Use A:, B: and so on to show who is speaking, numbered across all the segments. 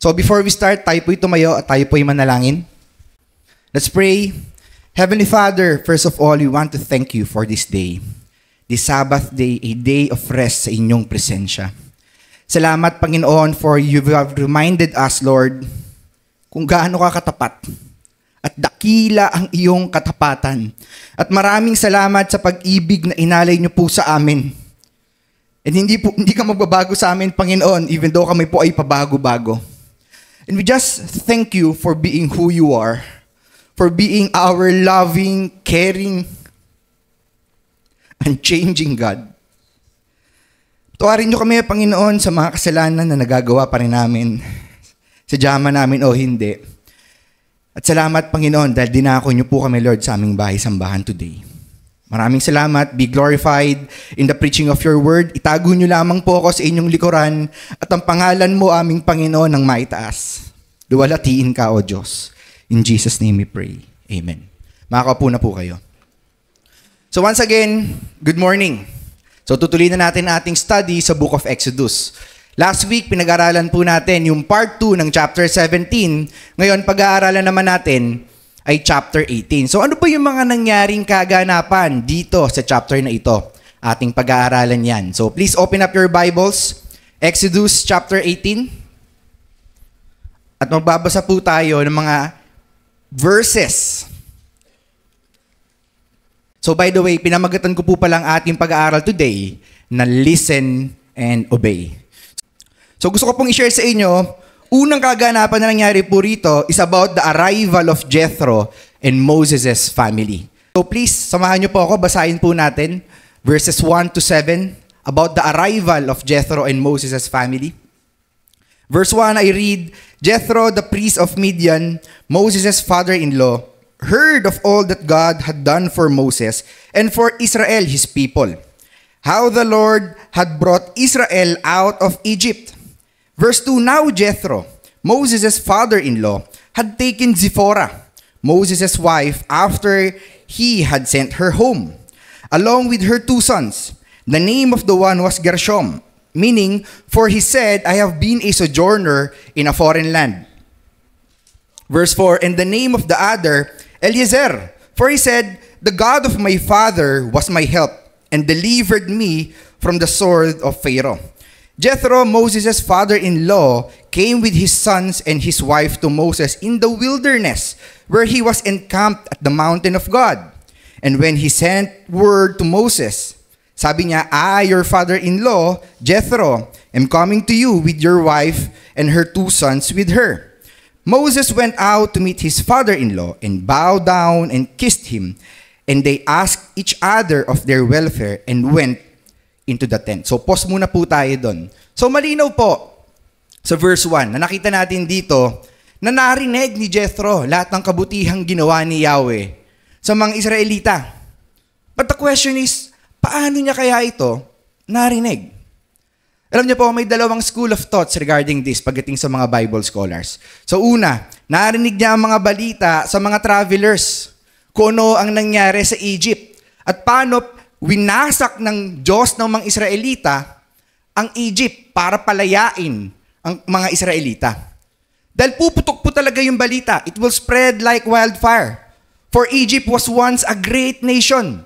A: So before we start, tayo po'y tumayo at tayo po'y manalangin. Let's pray. Heavenly Father, first of all, we want to thank you for this day. This Sabbath day, a day of rest sa inyong presensya. Salamat, Panginoon, for you have reminded us, Lord, kung gaano ka katapat at dakila ang iyong katapatan. At maraming salamat sa pag-ibig na inalay niyo po sa amin. And hindi ka magbabago sa amin, Panginoon, even though kami po ay pabago-bago. And we just thank you for being who you are, for being our loving, caring, and changing God. Tuwarin niyo kami, Panginoon, sa mga kasalanan na nagagawa pa rin namin, sadyama namin o hindi. At salamat, Panginoon, dahil dinako niyo po kami, Lord, sa aming bahay-sambahan today. Maraming salamat. Be glorified in the preaching of your word. Itago niyo lamang po ako sa inyong likuran at ang pangalan mo, aming Panginoon, ang maitaas. Luwalhatiin ka, O Diyos. In Jesus' name we pray. Amen. Makakaupo na po kayo. So once again, good morning. So tutuloy na natin ating study sa Book of Exodus. Last week, pinag-aralan po natin yung part 2 ng chapter 17. Ngayon, pag-aaralan naman natin ay chapter 18. So ano po yung mga nangyaring kaganapan dito sa chapter na ito? Ating pag-aaralan yan. So please open up your Bibles. Exodus chapter 18. At magbabasa po tayo ng mga verses. So by the way, pinamagatan ko po palang ating pag-aaral today na listen and obey. So gusto ko pong i-share sa inyo, unang kaganapan na nangyari po rito is about the arrival of Jethro and Moses' family. So please, samahan niyo po ako, basahin po natin verses 1 to 7 about the arrival of Jethro and Moses' family. Verse 1, I read, Jethro, the priest of Midian, Moses' father-in-law, heard of all that God had done for Moses and for Israel, his people, how the Lord had brought Israel out of Egypt. Verse 2, now Jethro, Moses' father-in-law, had taken Zipporah, Moses' wife, after he had sent her home, along with her 2 sons. The name of the one was Gershom, meaning, for he said, I have been a sojourner in a foreign land. Verse 4, and the name of the other, Eliezer, for he said, the God of my father was my help, and delivered me from the sword of Pharaoh. Jethro, Moses' father-in-law, came with his sons and his wife to Moses in the wilderness, where he was encamped at the mountain of God. And when he sent word to Moses, sabi niya, I, your father-in-law, Jethro, am coming to you with your wife and her 2 sons with her. Moses went out to meet his father-in-law and bowed down and kissed him. And they asked each other of their welfare and went into the tent. So pause muna po tayo doon. So malinaw po sa verse 1 na nakita natin dito na narinig ni Jethro lahat ng kabutihang ginawa ni Yahweh sa mga Israelita. But the question is, paano niya kaya ito narinig? Alam niyo po, may dalawang school of thoughts regarding this pagdating sa mga Bible scholars. So una, narinig niya ang mga balita sa mga travelers kung ano ang nangyari sa Egypt at paano winasak ng Diyos ng mga Israelita ang Egypt para palayain ang mga Israelita. Dahil puputok po talaga yung balita. It will spread like wildfire. For Egypt was once a great nation.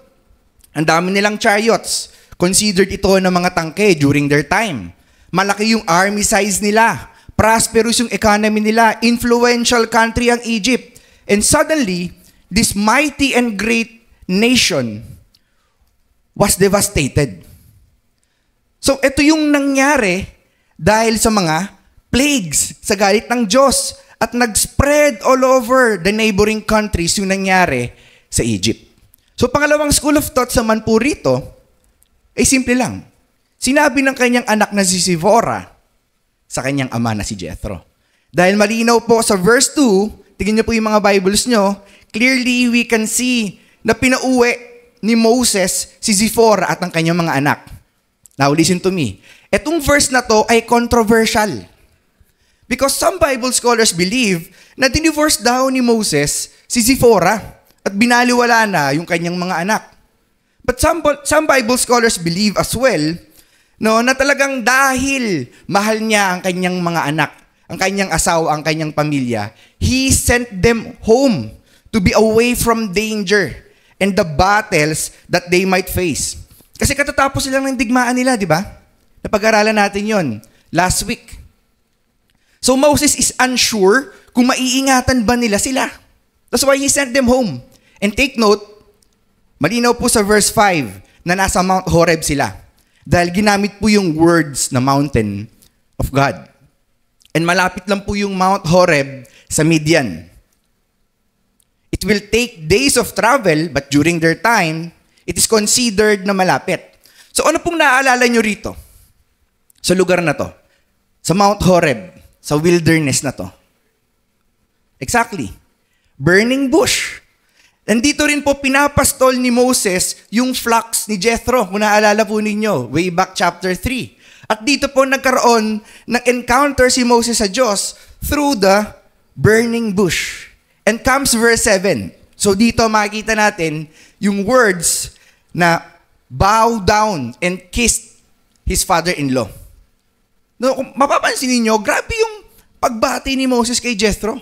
A: Ang dami nilang chariots. Considered ito ng mga tangke during their time. Malaki yung army size nila. Prosperous yung economy nila. Influential country ang Egypt. And suddenly, this mighty and great nation was devastated. So ito yung nangyari dahil sa mga plagues sa galit ng Diyos at nag-spread all over the neighboring countries yung nangyari sa Egypt. So pangalawang school of thoughts naman po rito ay simple lang. Sinabi ng kanyang anak na si Zipporah sa kanyang ama na si Jethro. Dahil malinaw po sa verse 2, tingnan niyo po yung mga Bibles nyo, clearly we can see na pinauwi ni Moses si Zipporah at ang kanyang mga anak. Now listen to me. Etong verse na to ay controversial. Because some Bible scholars believe na dinivorce daw ni Moses si Zipporah at binaliwala na yung kanyang mga anak. But some Bible scholars believe as well no, na talagang dahil mahal niya ang kanyang mga anak ang kanyang asawa, ang kanyang pamilya, He sent them home to be away from danger and the battles that they might face. Kasi katatapos silang ng digmaan nila, di ba? Napag-aralan natin yon last week. So Moses is unsure kung maiingatan ba nila sila. That's why he sent them home. And take note, malinaw po sa verse 5 na nasa Mount Horeb sila. Dahil ginamit po yung words na mountain of God. And malapit lang po yung Mount Horeb sa Midian. It will take days of travel, but during their time, it is considered na malapit. So ano pong naaalala nyo rito? Sa lugar na to? Sa Mount Horeb? Sa wilderness na to? Exactly. Burning bush. Nandito rin po pinapastol ni Moses yung flocks ni Jethro. Kung naalala po ninyo, way back chapter 3. At dito po nagkaroon ng encounter si Moses sa Diyos through the burning bush. And comes verse 7. So dito makikita natin yung words na bow down and kissed his father-in-law. No, kung mapapansin niyo, grabe yung pagbati ni Moses kay Jethro.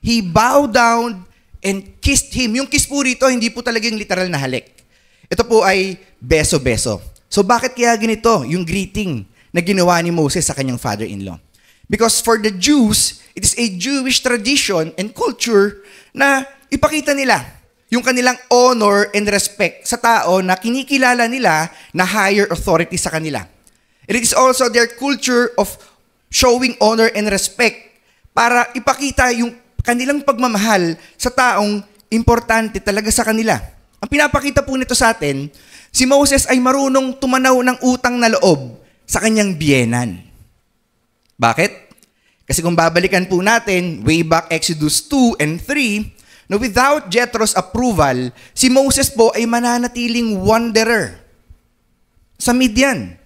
A: He bowed down and kissed him. Yung kiss po rito, hindi po talagang literal na halik. Ito po ay beso-beso. So bakit kaya ganito yung greeting na ginawa ni Moses sa kanyang father-in-law? Because for the Jews, it is a Jewish tradition and culture na ipakita nila yung kanilang honor and respect sa tao na kinikilala nila na higher authority sa kanila. It is also their culture of showing honor and respect para ipakita yung kanilang pagmamahal sa taong importante talaga sa kanila. Ang pinapakita po nito sa atin, si Moses ay marunong tumanaw ng utang na loob sa kanyang biyenan. Bakit? Kasi kung babalikan po natin, way back Exodus 2 and 3, na without Jethro's approval, si Moses po ay mananatiling wanderer sa Midian.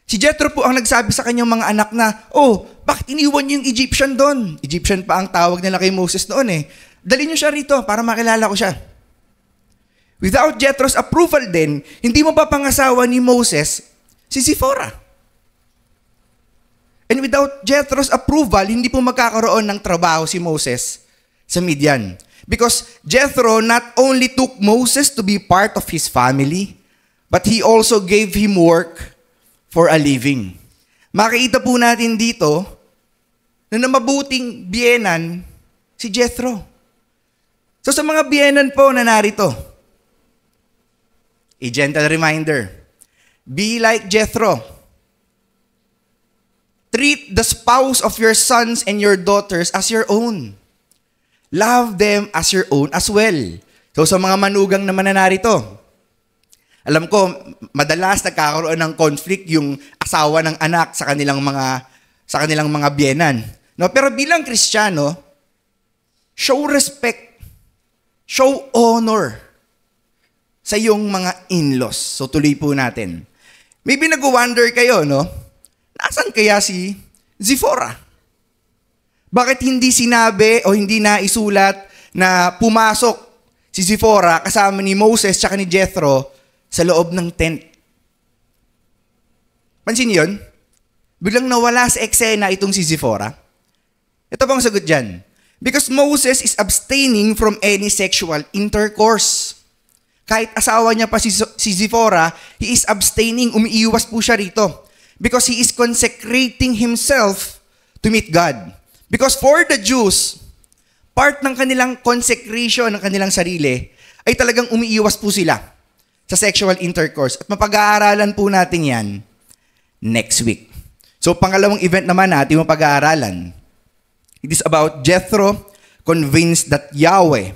A: Si Jethro po ang nagsabi sa kanyang mga anak na, oh, bakit iniwan niyo yung Egyptian doon? Egyptian pa ang tawag nila kay Moses noon eh. Dali niyo siya rito para makilala ko siya. Without Jethro's approval din, hindi mo pa pangasawa ni Moses si Zipporah. And without Jethro's approval, hindi po magkakaroon ng trabaho si Moses sa Midian. Because Jethro not only took Moses to be part of his family, but he also gave him work for a living. Makikita po natin dito na mabuting biyenan si Jethro. So sa mga biyenan po na narito, a gentle reminder, be like Jethro. Treat the spouse of your sons and your daughters as your own. Love them as your own as well. So sa mga manugang naman na narito, alam ko, madalas nagkakaroon ng conflict yung asawa ng anak sa kanilang mga biyenan. No, pero bilang Kristiyano, show respect, show honor sa iyong mga in-laws. So tuloy po natin. Maybe nag-wonder kayo, no? Nasaan kaya si Zipporah? Bakit hindi sinabi o hindi naisulat na pumasok si Zipporah kasama ni Moses at ni Jethro sa loob ng tent? Pansin niyo yun? Biglang nawala sa eksena itong si Zipporah. Ito bang sagot dyan? Because Moses is abstaining from any sexual intercourse. Kahit asawa niya pa si Zipporah, he is abstaining, umiiwas po siya rito. Because he is consecrating himself to meet God. Because for the Jews, part ng kanilang consecration ng kanilang sarili ay talagang umiiwas po sila sa sexual intercourse. At mapag-aaralan po natin yan next week. So pangalawang event naman natin mapag-aaralan. It is about Jethro convinced that Yahweh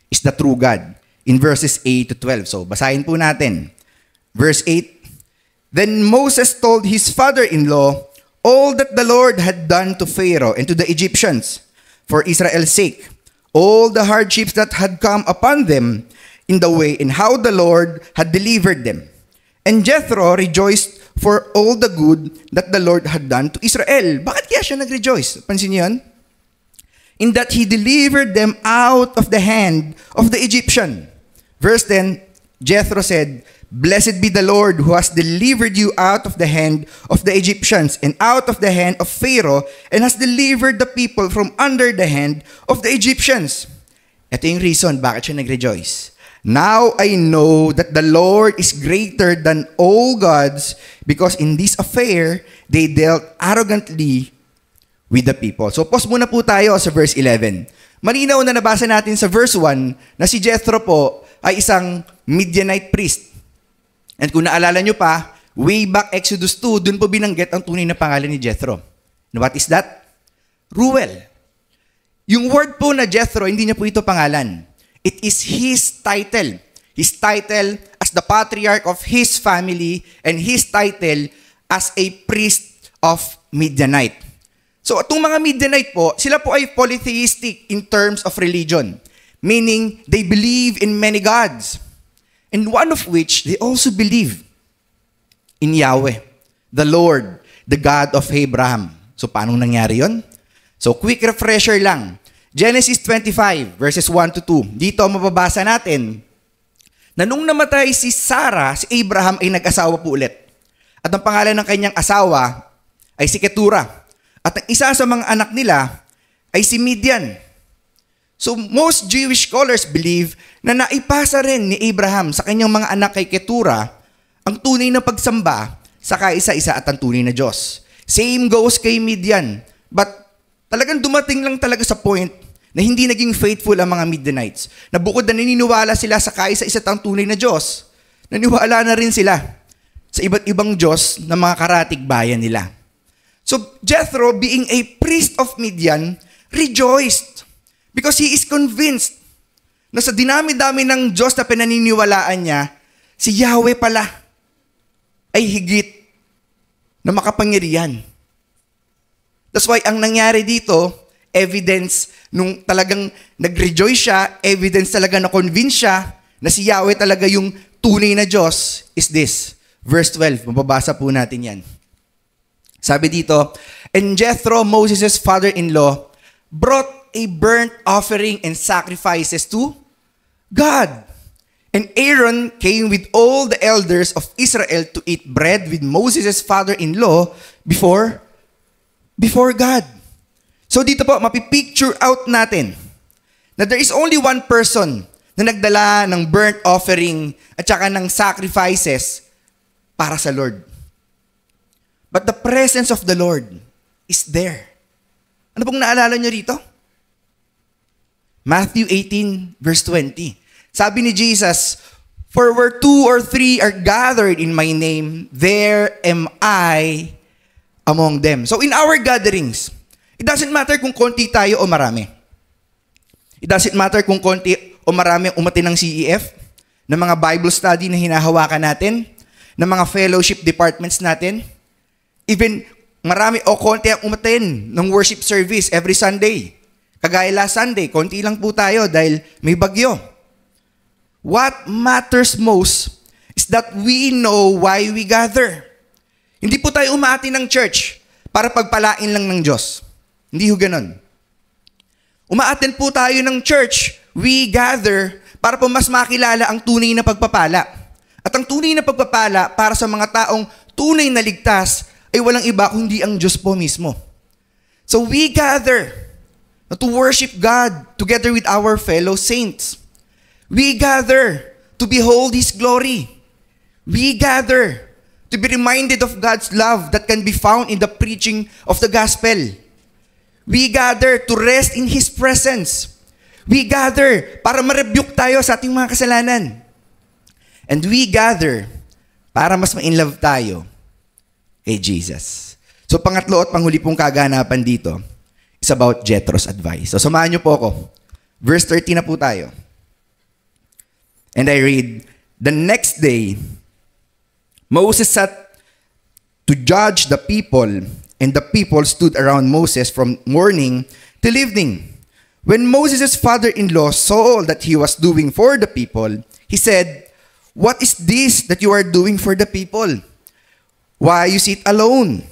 A: is the true God in verses 8 to 12. So basahin po natin. Verse 8, Then Moses told his father-in-law all that the Lord had done to Pharaoh and to the Egyptians for Israel's sake, all the hardships that had come upon them in the way and how the Lord had delivered them. And Jethro rejoiced for all the good that the Lord had done to Israel. Bakit kaya siya nag-rejoice? Pansin niyo yan? In that he delivered them out of the hand of the Egyptian. Verse 10, Jethro said, Blessed be the Lord who has delivered you out of the hand of the Egyptians and out of the hand of Pharaoh and has delivered the people from under the hand of the Egyptians. Ito yung reason bakit siya nag-rejoice. Now I know that the Lord is greater than all gods because in this affair they dealt arrogantly with the people. So pause muna po tayo sa verse 11. Malinaw na nabasa natin sa verse 1 na si Jethro po ay isang Midianite priest. And kung naalala nyo pa, way back Exodus 2, dun po binanggit ang tunay na pangalan ni Jethro. And what is that? Ruel. Yung word po na Jethro, hindi niya po ito pangalan. It is his title. His title as the patriarch of his family and his title as a priest of Midianite. So, itong mga Midianite po, sila po ay polytheistic in terms of religion. Meaning, they believe in many gods. And one of which, they also believe in Yahweh, the Lord, the God of Abraham. So, paano nangyari yun? So, quick refresher lang. Genesis 25, verses 1 to 2. Dito mababasa natin na nung namatay si Sarah, si Abraham ay nag-asawa po ulit. At ang pangalan ng kanyang asawa ay si Keturah. At ang isa sa mga anak nila ay si Midian. So most Jewish scholars believe na naipasa rin ni Abraham sa kanyang mga anak kay Keturah ang tunay na pagsamba sa kaisa-isa at ang tunay na Diyos. Same goes kay Midian. But talagang dumating lang talaga sa point na hindi naging faithful ang mga Midianites. Na bukod na naniniwala sila sa kaisa-isa at ang tunay na Diyos, naniwala na rin sila sa iba't ibang Diyos na mga karatig bayan nila. So Jethro, being a priest of Midian, rejoiced because he is convinced na sa dinami-dami ng Diyos na pinaniniwalaan niya, si Yahweh pala ay higit na makapangyarihan. That's why ang nangyari dito, evidence nung talagang nag-rejoice siya, evidence talaga na convince siya na si Yahweh talaga yung tunay na Diyos is this. Verse 12, mababasa po natin yan. Sabi dito, and Jethro, Moses' father-in-law, brought a burnt offering and sacrifices to God. And Aaron came with all the elders of Israel to eat bread with Moses' father-in-law before God. So dito po, mapipicture out natin na there is only one person na nagdala ng burnt offering at saka ng sacrifices para sa Lord. But the presence of the Lord is there. Ano pong naalala nyo rito? Matthew 18, verse 20. Sabi ni Jesus, for where 2 or 3 are gathered in my name, there am I among them. So in our gatherings, it doesn't matter kung konti tayo o marami. It doesn't matter kung konti o marami ang umatin ng CEF, ng mga Bible study na hinahawakan natin, ng mga fellowship departments natin, even marami o konti ang umatin ng worship service every Sunday. Kagaya last Sunday, konti lang po tayo dahil may bagyo. What matters most is that we know why we gather. Hindi po tayo umaati ng church para pagpalain lang ng Diyos. Hindi ho ganun. Umaaten po tayo ng church, we gather para po mas makilala ang tunay na pagpapala. At ang tunay na pagpapala para sa mga taong tunay na ligtas ay walang iba kundi ang Diyos po mismo. So we gather to worship God together with our fellow saints. We gather to behold His glory. We gather to be reminded of God's love that can be found in the preaching of the gospel. We gather to rest in His presence. We gather para ma-rebuke tayo sa ating mga kasalanan. And we gather para mas ma-inlove tayo kay Jesus. So pangatlo at panghuli pong kaganapan dito is about Jethro's advice. So samahan niyo po ako. Verse 13 na po tayo. And I read, the next day, Moses sat to judge the people, and the people stood around Moses from morning till evening. When Moses' father-in-law saw that he was doing for the people, he said, what is this that you are doing for the people? Why you sit alone?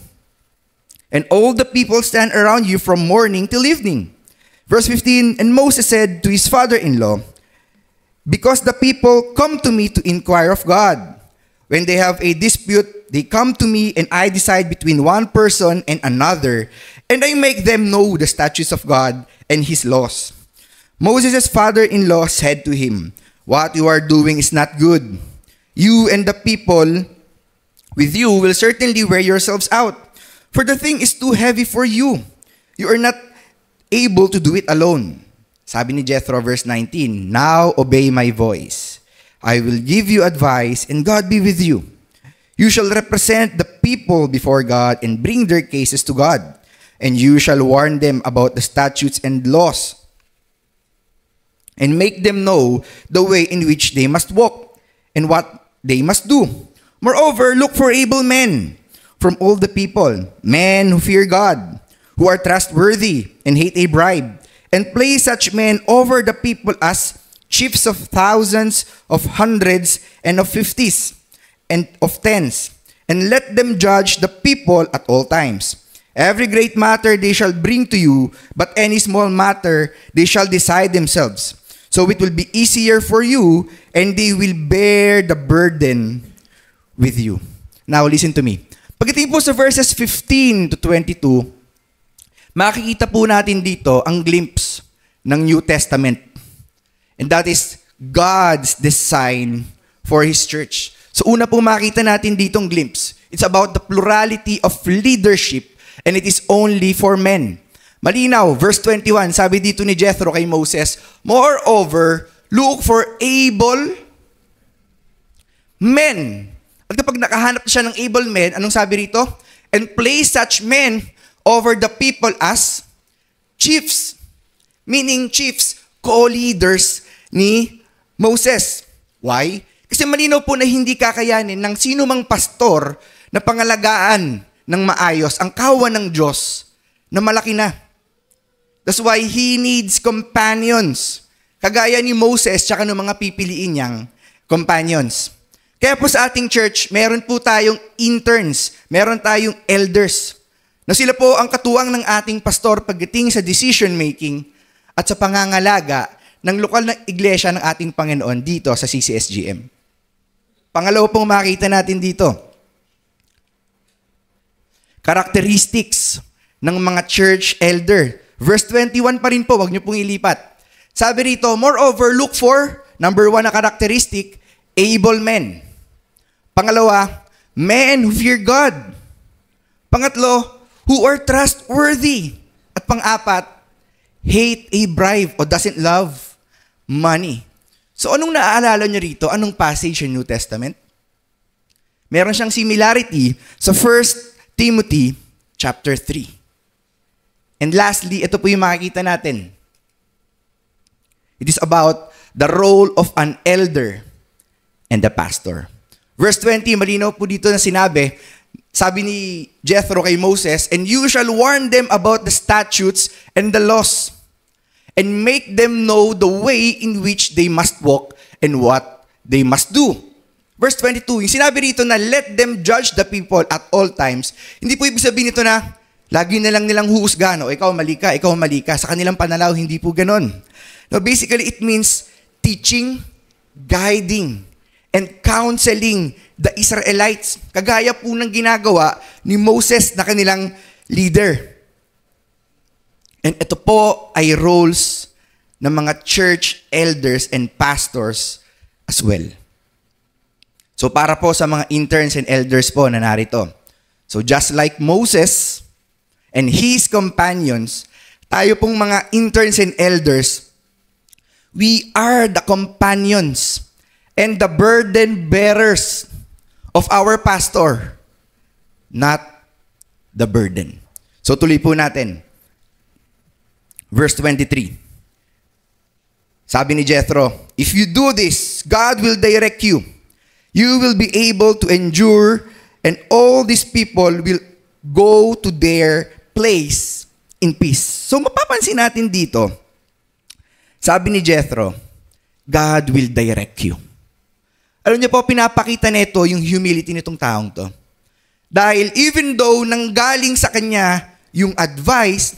A: And all the people stand around you from morning till evening. Verse 15, and Moses said to his father-in-law, because the people come to me to inquire of God. When they have a dispute, they come to me and I decide between one person and another, and I make them know the statutes of God and his laws. Moses' father-in-law said to him, "What you are doing is not good. You and the people with you will certainly wear yourselves out, for the thing is too heavy for you. You are not able to do it alone." Sabi ni Jethro, verse 19, "Now obey my voice. I will give you advice, and God be with you. You shall represent the people before God and bring their cases to God, and you shall warn them about the statutes and laws, and make them know the way in which they must walk, and what they must do. Moreover, look for able men from all the people, men who fear God, who are trustworthy and hate a bribe, and place such men over the people as chiefs of thousands, of hundreds, and of fifties, and of tens, and let them judge the people at all times. Every great matter they shall bring to you, but any small matter they shall decide themselves. So it will be easier for you, and they will bear the burden with you." Now listen to me. Pagdating po sa verses 15 to 22, makikita po natin dito ang glimpse ng New Testament. And that is God's design for His church. So una pong makita natin ditong glimpse. It's about the plurality of leadership, and it is only for men. Malinaw, verse 21, sabi dito ni Jethro kay Moses, "Moreover, look for able men." At kapag nakahanap siya ng able men, anong sabi rito? "And place such men over the people as chiefs." Meaning chiefs, co-leaders ni Moses. Why? Kasi malinaw po na hindi kakayanin ng sino mang pastor na pangalagaan ng maayos ang kawan ng Diyos na malaki na. That's why he needs companions. Kagaya ni Moses tsaka ng mga pipiliin niyang companions. Kaya po sa ating church, meron po tayong interns, meron tayong elders, na sila po ang katuwang ng ating pastor pagdating sa decision making at sa pangangalaga ng lokal na iglesia ng ating Panginoon dito sa CCSGM. Pangalawa pong makita natin dito, characteristics ng mga church elder. Verse 21 pa rin po, wag niyo pong ilipat. Sabi rito, moreover, look for, number 1 na characteristic, able men. Pangalawa, men who fear God. Pangatlo, who are trustworthy. At pang-apat, hate a bribe o doesn't love money. So anong naaalala nyo rito? Anong passage sa New Testament? Meron siyang similarity sa 1 Timothy chapter 3. And lastly, ito po yung makikita natin. It is about the role of an elder and the pastor. Verse 20, malinaw po dito na sinabi, sabi ni Jethro kay Moses, "And you shall warn them about the statutes and the laws, and make them know the way in which they must walk and what they must do." Verse 22, yung sinabi rito na let them judge the people at all times, hindi po ibig sabihin nito na lagi na lang nilang huhusgan, o ikaw mali ka. Sa kanilang pananaw, hindi po ganon. No, basically, it means teaching, guiding, and counseling the Israelites. Kagaya po ng ginagawa ni Moses na kanilang leader. And ito po ay roles ng mga church elders and pastors as well. So para po sa mga interns and elders po na narito. So just like Moses and his companions, tayo pong mga interns and elders, we are the companions and the burden bearers of our pastor, not the burden. So tuloy po natin. Verse 23. Sabi ni Jethro, "If you do this, God will direct you. You will be able to endure, and all these people will go to their place in peace." So mapapansin natin dito, sabi ni Jethro, God will direct you. Alam niyo po, pinapakita nito yung humility nitong taong to. Dahil even though nanggaling sa kanya yung advice,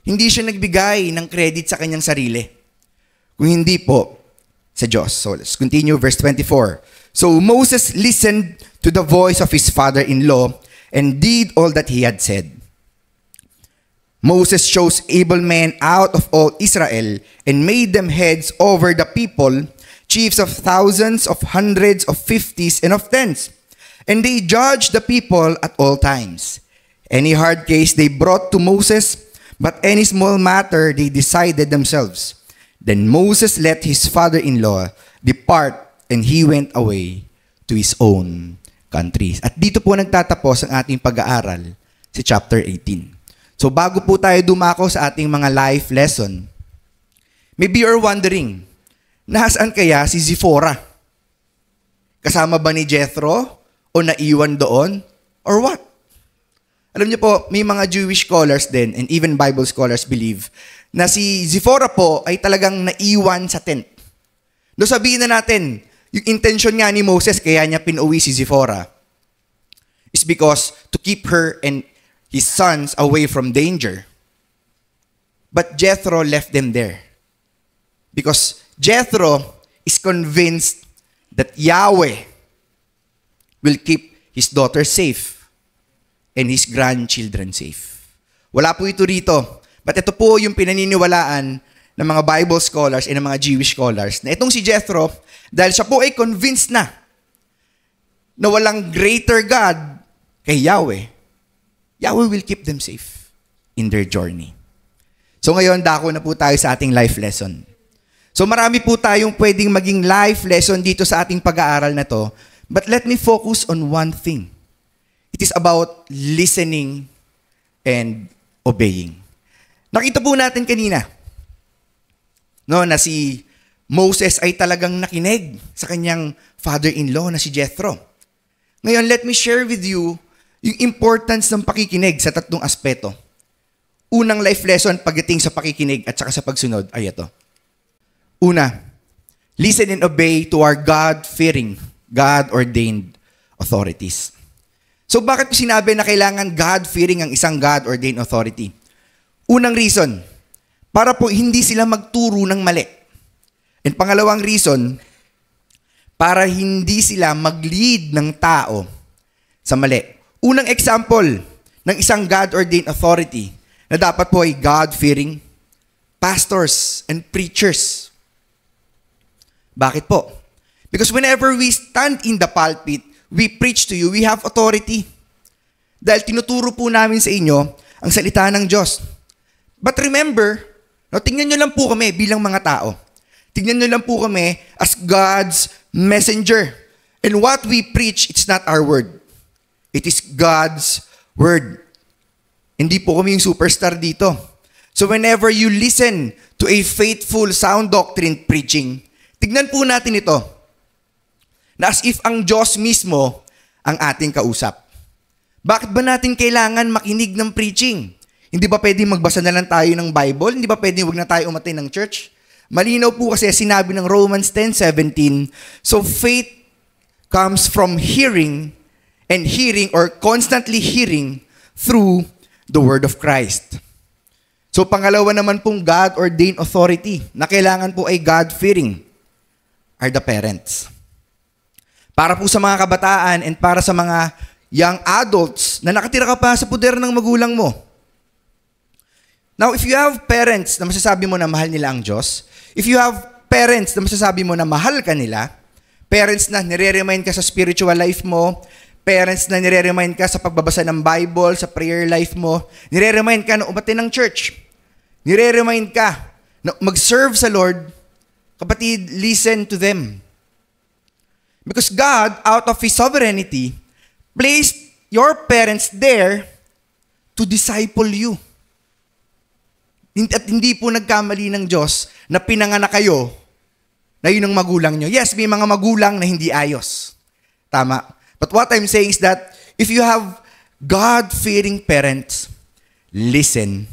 A: hindi siya nagbigay ng credit sa kanyang sarili. Kung hindi po, sa Diyos. So let's continue, verse 24. So Moses listened to the voice of his father-in-law and did all that he had said. Moses chose able men out of all Israel and made them heads over the people, chiefs of thousands, of hundreds, of fifties, and of tens. And they judged the people at all times. Any hard case they brought to Moses, but any small matter they decided themselves. Then Moses let his father-in-law depart, and he went away to his own country. At dito po nagtatapos ang ating pag-aaral sa chapter 18. So bago po tayo dumako sa ating mga life lesson, maybe you're wondering, nasaan kaya si Zipporah? Kasama ba ni Jethro o naiwan doon? Or what? Alam niyo po, may mga Jewish scholars din and even Bible scholars believe na si Zipporah po ay talagang naiwan sa tent. No, sabihin na natin, yung intention nga ni Moses kaya niya pinauwi si Zipporah is because to keep her and his sons away from danger. But Jethro left them there because Jethro is convinced that Yahweh will keep his daughter safe and his grandchildren safe. Wala po ito rito. But ito po yung pinaniniwalaan ng mga Bible scholars and ng mga Jewish scholars na itong si Jethro, dahil siya po ay convinced na walang greater God kay Yahweh, Yahweh will keep them safe in their journey. So ngayon, dako na po tayo sa ating life lesson. So marami po tayong pwedeng maging life lesson dito sa ating pag-aaral na to, but let me focus on one thing. It is about listening and obeying. Nakita po natin kanina, na si Moses ay talagang nakinig sa kanyang father-in-law na si Jethro. Ngayon, let me share with you yung importance ng pakikinig sa tatlong aspeto. Unang life lesson pagdating sa pakikinig at saka sa pagsunod ay ito. Una, listen and obey to our God-fearing, God-ordained authorities. So bakit ko sinabi na kailangan God-fearing ang isang God-ordained authority? Unang reason, para po hindi sila magturo ng mali. And pangalawang reason, para hindi sila mag-lead ng tao sa mali. Unang example ng isang God-ordained authority na dapat po ay God-fearing pastors and preachers. Bakit po? Because whenever we stand in the pulpit, we preach to you, we have authority. Dahil tinuturo po namin sa inyo ang salita ng Diyos. But remember, tingnan nyo lang po kami bilang mga tao. Tingnan nyo lang po kami as God's messenger. And what we preach, it's not our word. It is God's word. Hindi po kami yung superstar dito. So whenever you listen to a faithful, sound doctrine preaching, tignan po natin ito. Na as if ang Diyos mismo ang ating kausap. Bakit ba natin kailangan makinig ng preaching? Hindi ba pwedeng magbasa na lang tayo ng Bible? Hindi ba pwedeng wag na tayo umatay ng church? Malinaw po kasi sinabi ng Romans 10:17, so faith comes from hearing and hearing or constantly hearing through the word of Christ. So pangalawa naman pong God-ordained authority na kailangan po ay God-fearing are the parents. Para po sa mga kabataan and para sa mga young adults na nakatira ka pa sa puder ng magulang mo. Now, if you have parents na masasabi mo na mahal nila ang Diyos, if you have parents na masasabi mo na mahal ka nila, parents na nire-remind ka sa spiritual life mo, parents na nire-remind ka sa pagbabasa ng Bible, sa prayer life mo, nire-remind ka na umatin ng church, nire-remind ka na mag-serve sa Lord, kapatid, listen to them. Because God, out of His sovereignty, placed your parents there to disciple you. At hindi po nagkamali ng Diyos na pinanganak kayo na yun ang magulang nyo. Yes, may mga magulang na hindi ayos. Tama. But what I'm saying is that if you have God-fearing parents, listen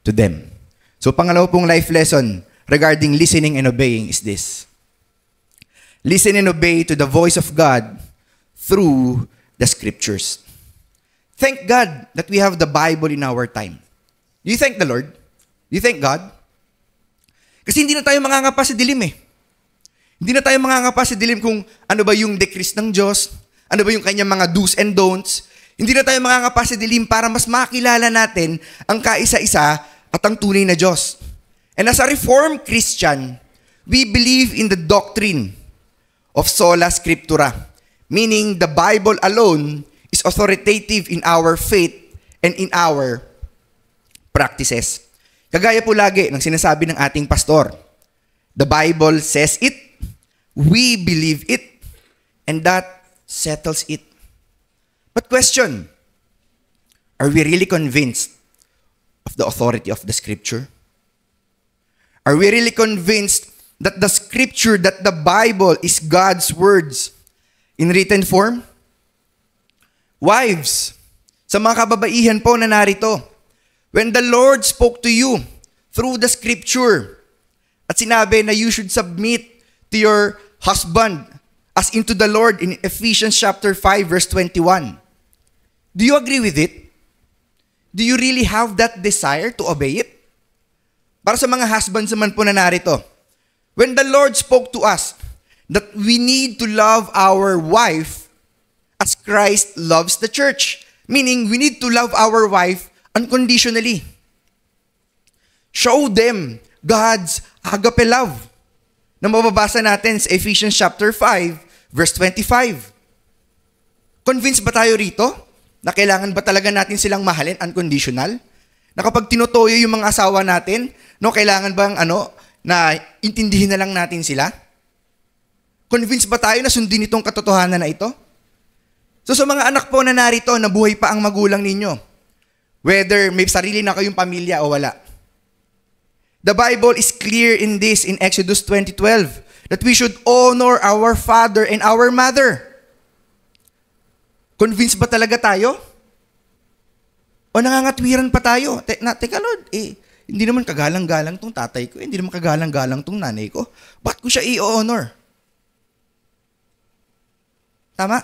A: to them. So pangalawa pong life lesson regarding listening and obeying is this. Listen and obey to the voice of God through the scriptures. Thank God that we have the Bible in our time. Do you thank the Lord? Do you thank God? Kasi hindi na tayo mangangapa sa dilim eh. Hindi na tayo mangangapa sa dilim kung ano ba yung decrees ng Diyos, ano ba yung kanyang mga do's and don'ts. Hindi na tayo mangangapa sa dilim para mas makilala natin ang kaisa-isa at ang tunay na Diyos. And as a Reformed Christian, we believe in the doctrine of sola scriptura, meaning the Bible alone is authoritative in our faith and in our practices. Kagaya po lagi ng sinasabi ng ating pastor, the Bible says it, we believe it, and that settles it. But question, are we really convinced of the authority of the Scripture? Are we really convinced that the Scripture, that the Bible is God's words in written form? Wives, sa mga kababaihan po na narito, when the Lord spoke to you through the Scripture at sinabi na you should submit to your husband as into the Lord in Ephesians chapter 5 verse 21, do you agree with it? Do you really have that desire to obey it? Para sa mga husbands naman po na narito, when the Lord spoke to us that we need to love our wife as Christ loves the church, meaning we need to love our wife unconditionally. Show them God's agape love na mababasa natin sa Ephesians chapter 5 verse 25. Convinced ba tayo rito na kailangan ba talaga natin silang mahalin unconditional? Na kapag tinutoyo yung mga asawa natin, no, kailangan bang na intindihin na lang natin sila? Convinced ba tayo na sundin itong katotohanan na ito? So sa mga anak po na narito, na buhay pa ang magulang ninyo, whether may sarili na kayong pamilya o wala, the Bible is clear in this in Exodus 20:12 that we should honor our father and our mother. Convinced ba talaga tayo? O nangangatwiran pa tayo? Teka Lord, hindi naman kagalang-galang tong tatay ko, hindi naman kagalang-galang tong nanay ko. Ba't ko siya i-honor? Tama?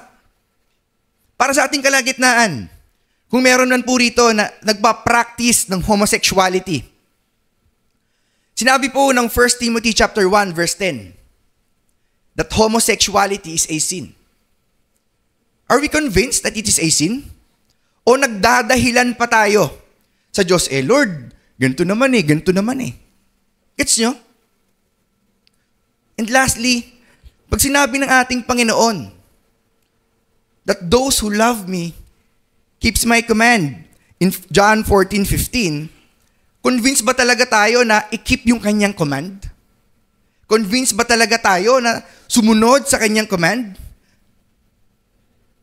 A: Para sa ating kalagitnaan, kung meron man po rito na nagpa-practice ng homosexuality, sinabi po ng 1 Timothy chapter 1 verse 10 that homosexuality is a sin. Are we convinced that it is a sin? O nagdadahilan pa tayo sa Diyos, Lord, ganito naman eh. Gets nyo? And lastly, pag sinabi ng ating Panginoon that those who love me keeps my command in John 14:15, convinced ba talaga tayo na i-keep yung kanyang command? Convinced ba talaga tayo na sumunod sa kanyang command?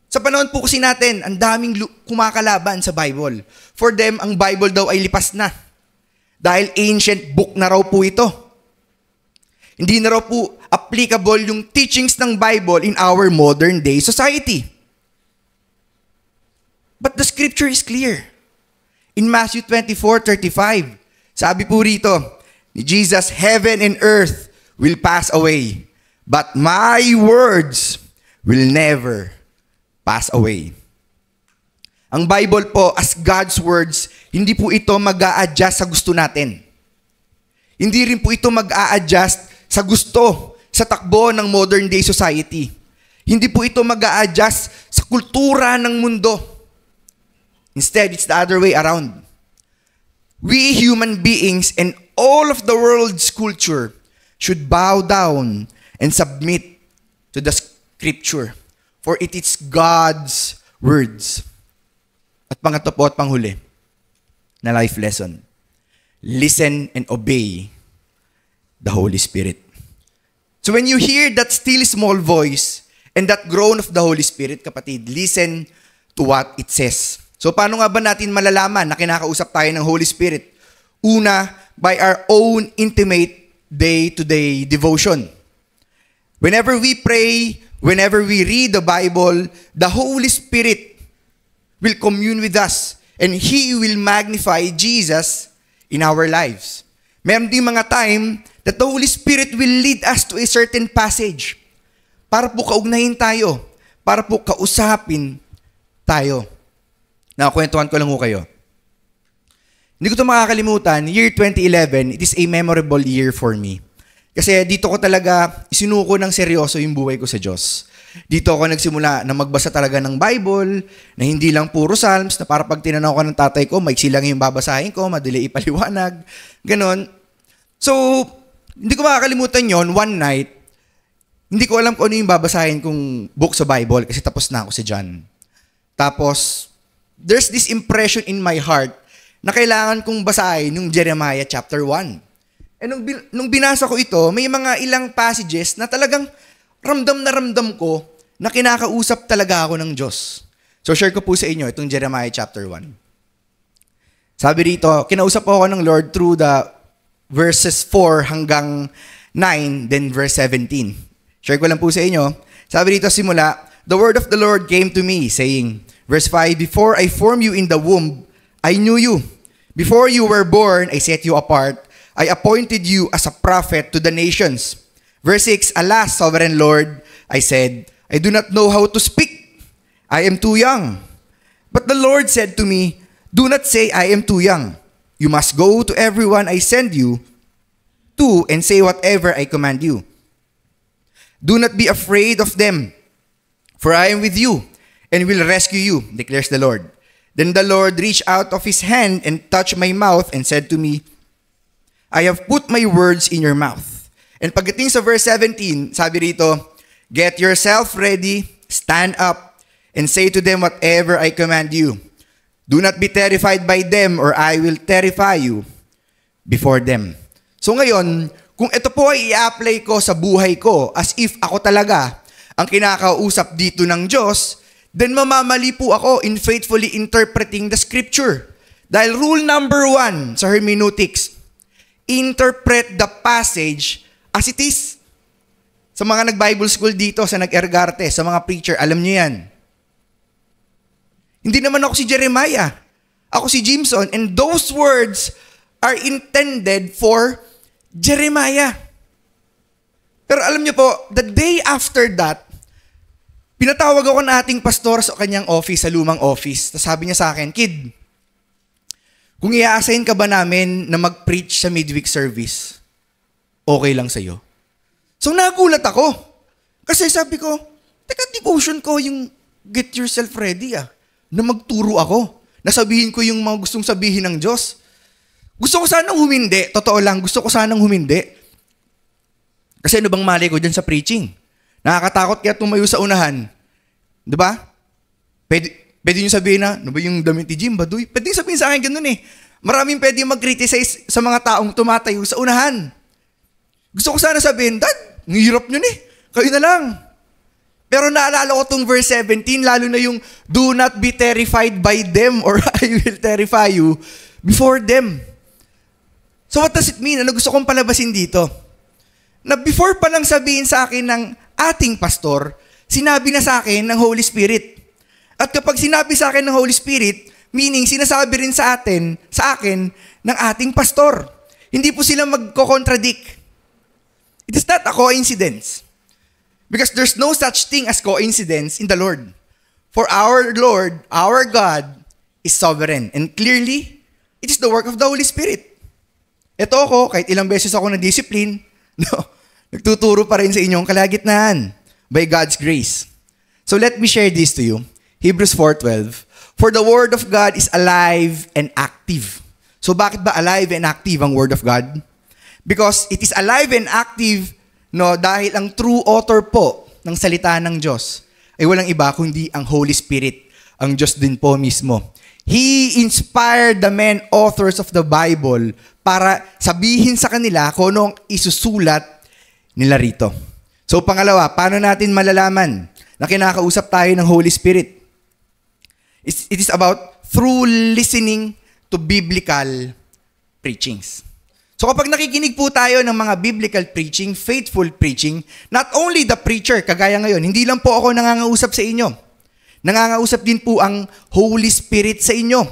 A: Sa panahon po kasi natin, ang daming kumakalaban sa Bible. For them, ang Bible daw ay lipas na. Dahil ancient book na raw po ito. Hindi na raw po applicable yung teachings ng Bible in our modern day society. But the scripture is clear. In Matthew 24:35, sabi po rito, ni Jesus, heaven and earth will pass away, but my words will never pass away. Ang Bible po, as God's words, hindi po ito mag-a-adjust sa gusto natin. Hindi rin po ito mag-a-adjust sa gusto, sa takbo ng modern day society. Hindi po ito mag-a-adjust sa kultura ng mundo. Instead, it's the other way around. We human beings and all of the world's culture should bow down and submit to the scripture. For it is God's words. At pangatlo po at panghuli na life lesson. Listen and obey the Holy Spirit. So when you hear that still small voice and that groan of the Holy Spirit, kapatid, listen to what it says. So paano nga ba natin malalaman na kinakausap tayo ng Holy Spirit? Una, by our own intimate day-to-day devotion. Whenever we pray, whenever we read the Bible, the Holy Spirit will commune with us and He will magnify Jesus in our lives. Meron din mga time that the Holy Spirit will lead us to a certain passage para po kaugnahin tayo, para po kausapin tayo. Nakakwentuhan ko lang ho kayo. Hindi ko ito makakalimutan, year 2011, it is a memorable year for me. Kasi dito ko talaga isinuko ng seryoso yung buhay ko sa Diyos. Dito ako nagsimula na magbasa talaga ng Bible, na hindi lang puro Psalms, na para pag tinanaw ko ng tatay ko, maiksi lang yung babasahin ko, madali ipaliwanag, ganon. So, hindi ko makakalimutan yon one night, hindi ko alam kung ano yung babasahin kong book sa Bible kasi tapos na ako sa John. Tapos, there's this impression in my heart na kailangan kong basahin yung Jeremiah chapter 1. And nung binasa ko ito, may mga ilang passages na talagang ramdam ko na kinakausap talaga ako ng Diyos. So share ko po sa inyo itong Jeremiah chapter 1. Sabi rito, kinausap ko ako ng Lord through the verses 4 hanggang 9, then verse 17. Share ko lang po sa inyo. Sabi rito simula, the word of the Lord came to me, saying, verse 5, before I formed you in the womb, I knew you. Before you were born, I set you apart. I appointed you as a prophet to the nations. Verse 6, alas, sovereign Lord, I said, I do not know how to speak. I am too young. But the Lord said to me, do not say I am too young. You must go to everyone I send you to and say whatever I command you. Do not be afraid of them, for I am with you and will rescue you, declares the Lord. Then the Lord reached out of his hand and touched my mouth and said to me, I have put my words in your mouth. And pagdating sa verse 17, sabi rito, get yourself ready, stand up, and say to them whatever I command you. Do not be terrified by them or I will terrify you before them. So ngayon, kung ito po ay i-apply ko sa buhay ko as if ako talaga ang kinakausap dito ng Diyos, then mamamali po ako in faithfully interpreting the scripture. Dahil rule number 1 sa hermeneutics, interpret the passage as it is. Sa mga nag-Bible school dito, sa nag-Ergarte, sa mga preacher, alam niyo yan. Hindi naman ako si Jeremiah. Ako si Jimson. And those words are intended for Jeremiah. Pero alam niyo po, the day after that, pinatawag ako ng ating pastor sa kanyang office, sa lumang office. Tapos sabi niya sa akin, kid, kung i-assign ka ba namin na mag-preach sa midweek service, okay lang sa'yo? So nagulat ako. Kasi sabi ko, teka, devotion ko yung get yourself ready na magturo ako. Nasabihin ko yung mga gustong sabihin ng Diyos. Gusto ko sanang humindi. Totoo lang, gusto ko sanang humindi. Kasi ano bang mali ko dyan sa preaching? Nakakatakot kaya tumayo sa unahan. Diba? Pwede nyo sabihin na, ano ba yung damit ni Jim, baduy? Pwede sabihin sa akin ganun eh. Maraming pwede mag-criticize sa mga taong tumatayo sa unahan. Gusto ko sana sabihin, Dad, ang hirap nyo eh. Kayo na lang. Pero naalala ko tong verse 17, lalo na yung, do not be terrified by them or I will terrify you before them. So what does it mean? Ano gusto kong palabasin dito? Na before pa lang sabihin sa akin ng ating pastor, sinabi na sa akin ng Holy Spirit. At kapag sinabi sa akin ng Holy Spirit, meaning sinasabi rin sa akin ng ating pastor. Hindi po sila magko-contradict. It is not a coincidence. Because there's no such thing as coincidence in the Lord. For our Lord, our God, is sovereign. And clearly, it is the work of the Holy Spirit. Ito ako, kahit ilang beses ako na-discipline, nagtuturo pa rin sa inyong kalagitnaan by God's grace. So let me share this to you. Hebrews 4:12. For the word of God is alive and active. So bakit ba alive and active ang word of God? Because it is alive and active, dahil ang true author po ng salita ng Diyos ay walang iba kundi ang Holy Spirit, ang Diyos din po mismo. He inspired the men authors of the Bible para sabihin sa kanila kung ano ang isusulat nila rito. So pangalawa, paano natin malalaman na kinakausap tayo ng Holy Spirit? It is about through listening to biblical preachings. So kapag nakikinig po tayo ng mga biblical preaching, faithful preaching, not only the preacher, kagaya ngayon, hindi lang po ako nangangausap sa inyo. Nangangausap din po ang Holy Spirit sa inyo.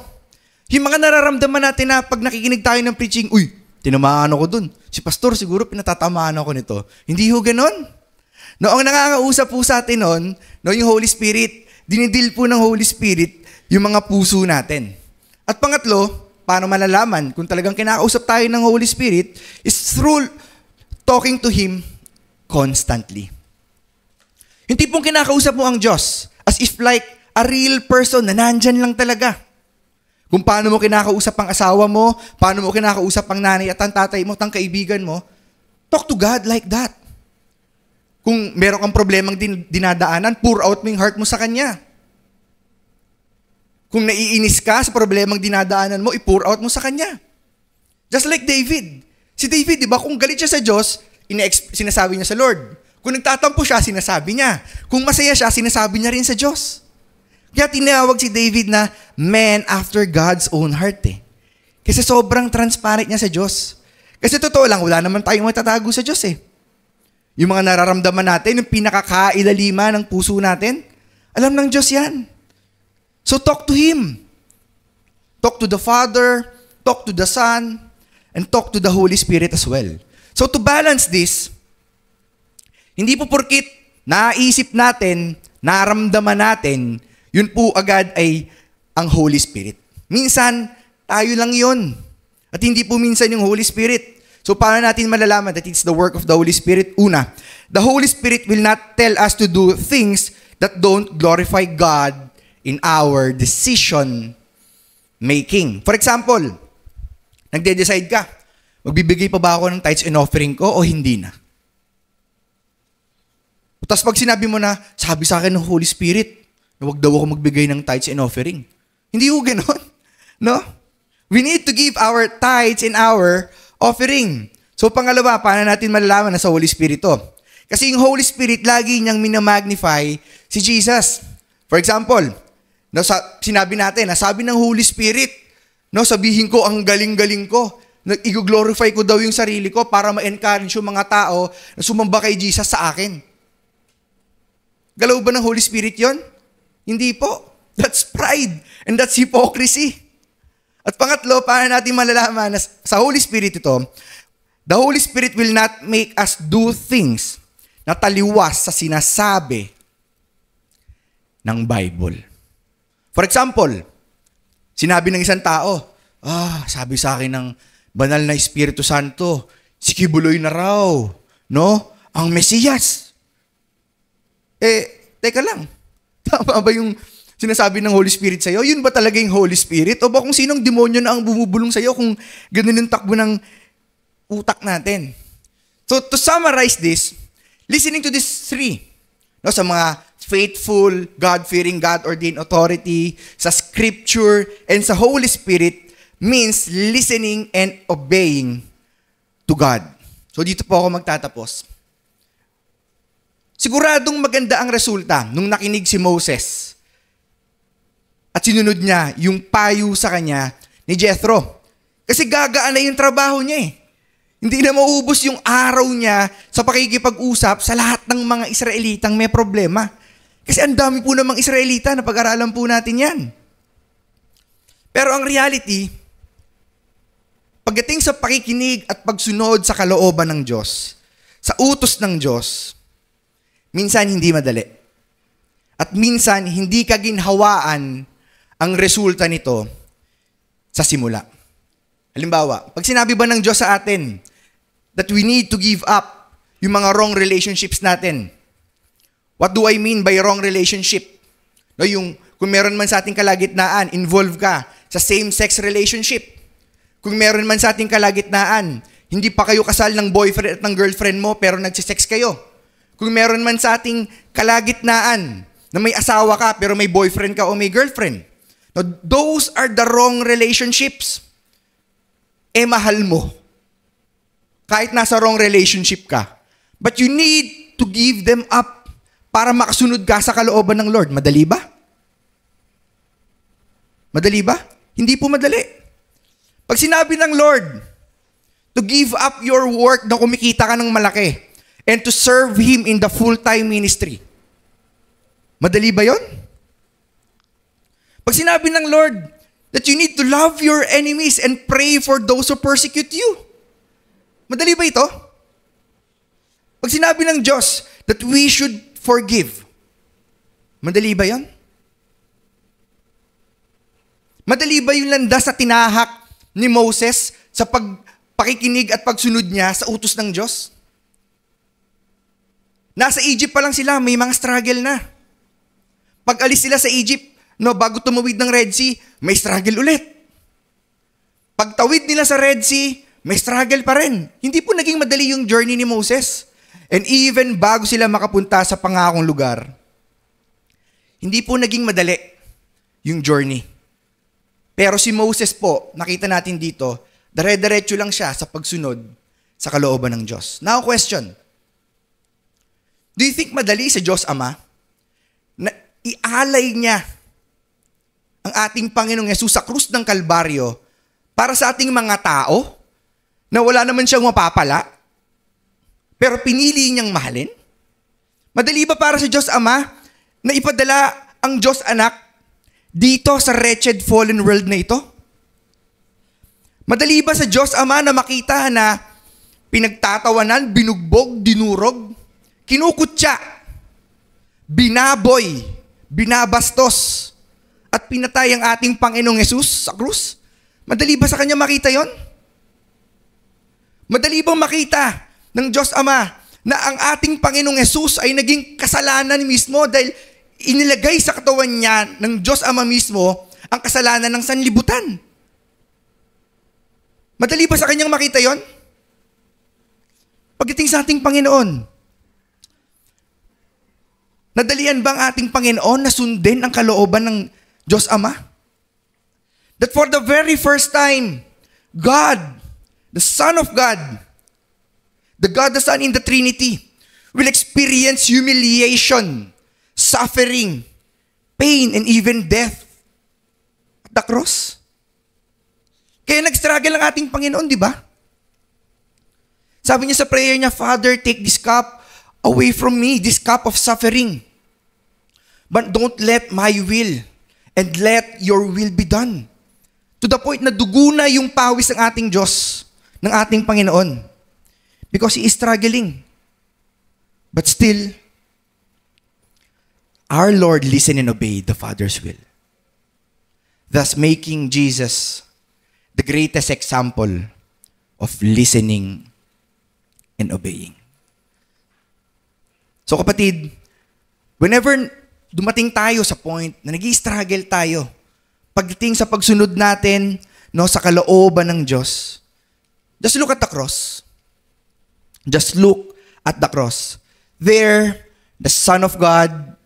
A: Yung mga nararamdaman natin na pag nakikinig tayo ng preaching, uy, tinamaan ako dun. Si pastor siguro pinatatamaan ako nito. Hindi ho ganon. Ang nangangausap po sa atin nun, yung Holy Spirit, dinidil po ng Holy Spirit yung mga puso natin. At pangatlo, paano malalaman kung talagang kinakausap tayo ng Holy Spirit is through talking to Him constantly. Yung tipong kinakausap mo ang Diyos as if like a real person na nandyan lang talaga. Kung paano mo kinakausap ang asawa mo, paano mo kinakausap ang nanay at ang tatay mo, at ang kaibigan mo, talk to God like that. Kung meron kang problemang dinadaanan, pour out mo yung heart mo sa Kanya. Kung naiinis ka sa problemang dinadaanan mo, i-pour out mo sa Kanya. Just like David. Si David, di ba, kung galit siya sa Diyos, sinasabi niya sa Lord. Kung nagtatampo siya, sinasabi niya. Kung masaya siya, sinasabi niya rin sa Diyos. Kaya tinawag si David na man after God's own heart eh. Kasi sobrang transparent niya sa Diyos. Kasi totoo lang, wala naman tayong matatago sa Diyos eh. Yung mga nararamdaman natin, yung pinakakailaliman ng puso natin, alam ng Diyos yan. So talk to Him. Talk to the Father, talk to the Son, and talk to the Holy Spirit as well. So to balance this, hindi po porkit naisip natin, naramdaman natin, yun po agad ay ang Holy Spirit. Minsan, tayo lang yun. At hindi po minsan yung Holy Spirit. So paano natin malalaman that it's the work of the Holy Spirit? Una, the Holy Spirit will not tell us to do things that don't glorify God in our decision making. For example, nagde-decide ka, magbibigay pa ba ako ng tithes and offering ko o hindi na? Tapos pag sinabi mo na, sabi sa akin ng Holy Spirit, na wag daw ako magbigay ng tithes and offering. Hindi ko ganon. No? We need to give our tithes and our offering. So pangalawa, paano natin malalaman na sa Holy Spirit to? Kasi yung Holy Spirit, lagi niyang minamagnify si Jesus. For example, no, sinabi natin, sabi ng Holy Spirit, no, sabihin ko, ang galing-galing ko. I-glorify ko daw yung sarili ko para ma-encourage yung mga tao na sumamba kay Jesus sa akin. Galaw ba ng Holy Spirit yon? Hindi po. That's pride. And that's hypocrisy. At pangatlo, paano natin malalaman na sa Holy Spirit ito, the Holy Spirit will not make us do things na taliwas sa sinasabi ng Bible. For example, sinabi ng isang tao, sabi sa akin ng banal na Espiritu Santo, si Kibuloy na raw, no? Ang Mesiyas. Teka lang. Tama ba yung sinasabi ng Holy Spirit sa'yo? Yun ba talaga yung Holy Spirit? O ba kung sinong demonyo na ang bumubulong sa'yo kung ganun yung takbo ng utak natin? So to summarize this, listening to these three, no, sa mga faithful, God-fearing, God-ordained authority, sa Scripture, and sa Holy Spirit, means listening and obeying to God. So dito po ako magtatapos. Siguradong maganda ang resulta nung nakinig si Moses at sinunod niya yung payo sa kanya ni Jethro. Kasi gagaan na yung trabaho niya eh. Hindi na mauubos yung araw niya sa pakikipag-usap sa lahat ng mga Israelitang may problema. Kasi ang dami po namang Israelita na pag-aralan po natin yan. Pero ang reality, pagdating sa pakikinig at pagsunod sa kalooban ng Diyos, sa utos ng Diyos, minsan hindi madali. At minsan hindi kaginhawaan ang resulta nito sa simula. Halimbawa, pag sinabi ba ng Diyos sa atin that we need to give up yung mga wrong relationships natin. What do I mean by wrong relationship? No, yung kung meron man sa ating kalagitnaan, involve ka sa same-sex relationship. Kung meron man sa ating kalagitnaan, hindi pa kayo kasal ng boyfriend at ng girlfriend mo pero nagsisex kayo. Kung meron man sa ating kalagitnaan na may asawa ka pero may boyfriend ka o may girlfriend. No, those are the wrong relationships. Mahal mo. Kahit nasa wrong relationship ka. But you need to give them up para makasunod ka sa kalooban ng Lord. Madali ba? Madali ba? Hindi po madali. Pag sinabi ng Lord, to give up your work na kumikita ka ng malaki and to serve Him in the full-time ministry. Madali ba yon? Pag sinabi ng Lord that you need to love your enemies and pray for those who persecute you. Madali ba ito? Pag sinabi ng Diyos that we should forgive. Madali ba yon? Madali ba yung landas na tinahak ni Moses sa pakikinig at pagsunod niya sa utos ng Diyos? Nasa Egypt pa lang sila, may mga struggle na. Pag alis sila sa Egypt, bago tumawid ng Red Sea, may struggle ulit. Pagtawid nila sa Red Sea, may struggle pa rin. Hindi po naging madali yung journey ni Moses. And even bago sila makapunta sa pangakong lugar, hindi po naging madali yung journey. Pero si Moses po, nakita natin dito, dire-diretso lang siya sa pagsunod sa kalooban ng Diyos. Now question, do you think madali sa Diyos Ama na ialay niya ang ating Panginoong Yesus sa krus ng Kalbaryo para sa ating mga tao na wala naman siyang mapapala, pero pinili niyang mahalin? Madali ba para sa Diyos Ama na ipadala ang Diyos Anak dito sa wretched fallen world na ito? Madali ba sa Diyos Ama na makita na pinagtatawanan, binugbog, dinurog, kinukutya, binaboy, binabastos, at pinatay ang ating Panginoong Yesus sa krus? Madali ba sa Kanya makita yon? Madali bang makita ng Diyos Ama na ang ating Panginoong Yesus ay naging kasalanan mismo dahil inilagay sa katawan niya ng Diyos Ama mismo ang kasalanan ng sanlibutan? Madali ba sa Kanyang makita yon? Pagdating sa ating Panginoon, nadalian ba ang ating Panginoon na sundin ang kalooban ng Diyos Ama? That for the very first time, God, the Son of God, the God the Son in the Trinity, will experience humiliation, suffering, pain, and even death at the cross. Kaya nag-struggle ang ating Panginoon, di ba? Sabi niya sa prayer niya, Father, take this cup away from me, this cup of suffering. But don't let my will and let your will be done. To the point na dugo na yung pawis ng ating Diyos, ng ating Panginoon. Because He is struggling. But still, our Lord listened and obeyed the Father's will. Thus making Jesus the greatest example of listening and obeying. So kapatid, whenever dumating tayo sa point na nag-i-struggle tayo, pagdating sa pagsunod natin sa kalooban ng Diyos, just look at the cross. Just look at the cross. There, the Son of God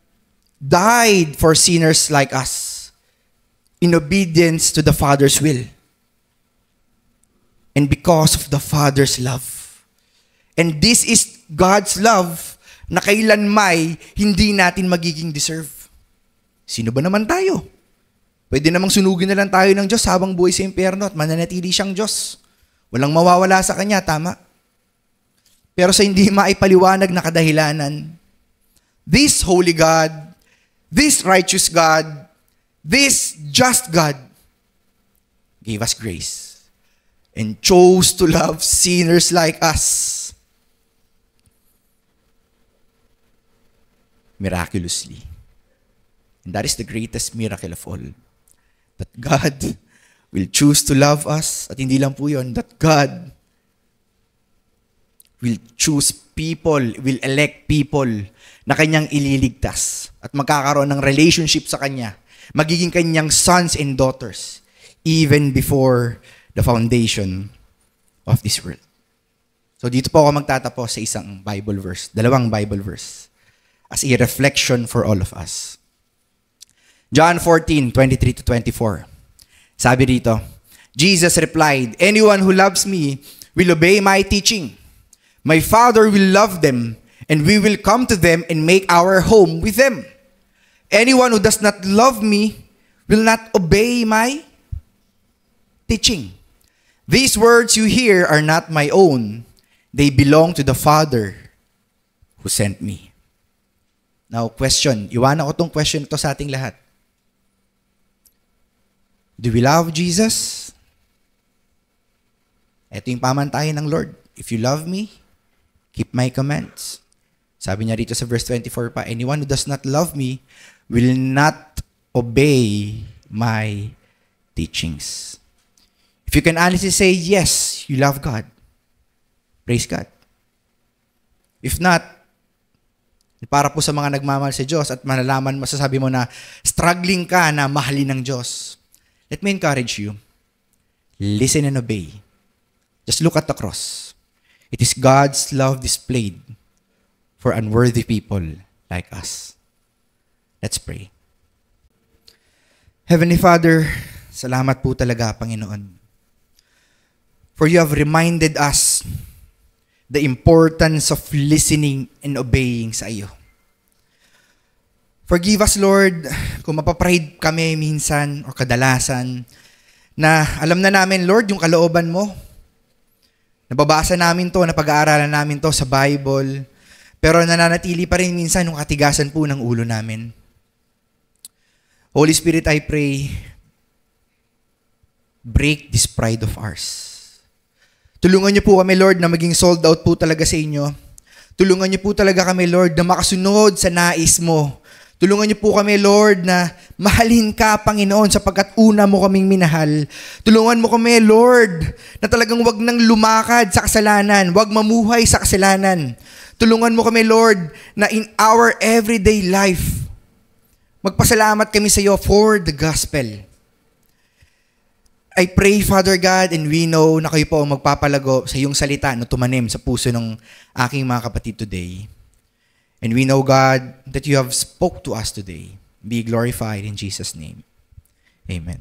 A: died for sinners like us in obedience to the Father's will. And because of the Father's love. And this is God's love na kailanmay hindi natin magiging deserve. Sino ba naman tayo? Pwede namang sunugin na lang tayo ng Diyos habang buhay sa impyerno at mananatili siyang Diyos. Walang mawawala sa Kanya, tama? Pero sa hindi maipaliwanag na kadahilanan, this holy God, this righteous God, this just God gave us grace and chose to love sinners like us miraculously. And that is the greatest miracle of all. That God will choose to love us. At hindi lang po yun, that God will choose people, will elect people na Kanyang ililigtas at magkakaroon ng relationship sa Kanya. Magiging Kanyang sons and daughters even before the foundation of this world. So dito po ako magtatapos sa isang Bible verse, dalawang Bible verse, as a reflection for all of us. John 14:23-24. Sabi dito, Jesus replied, "Anyone who loves me will obey my teaching. My Father will love them, and we will come to them and make our home with them. Anyone who does not love me will not obey my teaching. These words you hear are not my own. They belong to the Father who sent me." Now, question. Iwanan ko tong question ito sa ating lahat. Do we love Jesus? Ito yung pamantayan ng Lord. If you love me, keep my commands. Sabi niya rito sa verse 24 pa, anyone who does not love me will not obey my teachings. If you can honestly say, yes, you love God, praise God. If not, Para po sa mga nagmamahal sa Diyos at malalaman, masasabi mo na struggling ka na mahalin ng Diyos. Let me encourage you. Listen and obey. Just look at the cross. It is God's love displayed for unworthy people like us. Let's pray. Heavenly Father, salamat po talaga, Panginoon. For you have reminded us the importance of listening and obeying sa iyo. Forgive us, Lord, kung mapapride kami minsan o kadalasan na alam na namin, Lord, yung kalooban mo. Nababasa namin to, napag-aaralan namin to sa Bible, pero nananatili pa rin minsan yung katigasan po ng ulo namin. Holy Spirit, I pray, break this pride of ours. Tulungan niyo po kami, Lord, na maging sold out po talaga sa inyo. Tulungan niyo po talaga kami, Lord, na makasunod sa nais mo. Tulungan niyo po kami, Lord, na mahalin ka, Panginoon, sapagkat una mo kaming minahal. Tulungan mo kami, Lord, na talagang wag nang lumakad sa kasalanan, wag mamuhay sa kasalanan. Tulungan mo kami, Lord, na in our everyday life, magpasalamat kami sa iyo for the gospel. I pray, Father God, and we know na kayo po ang magpapalago sa iyong salita na tumanim sa puso ng aking mga kapatid today. And we know, God, that you have spoke to us today. Be glorified in Jesus' name. Amen.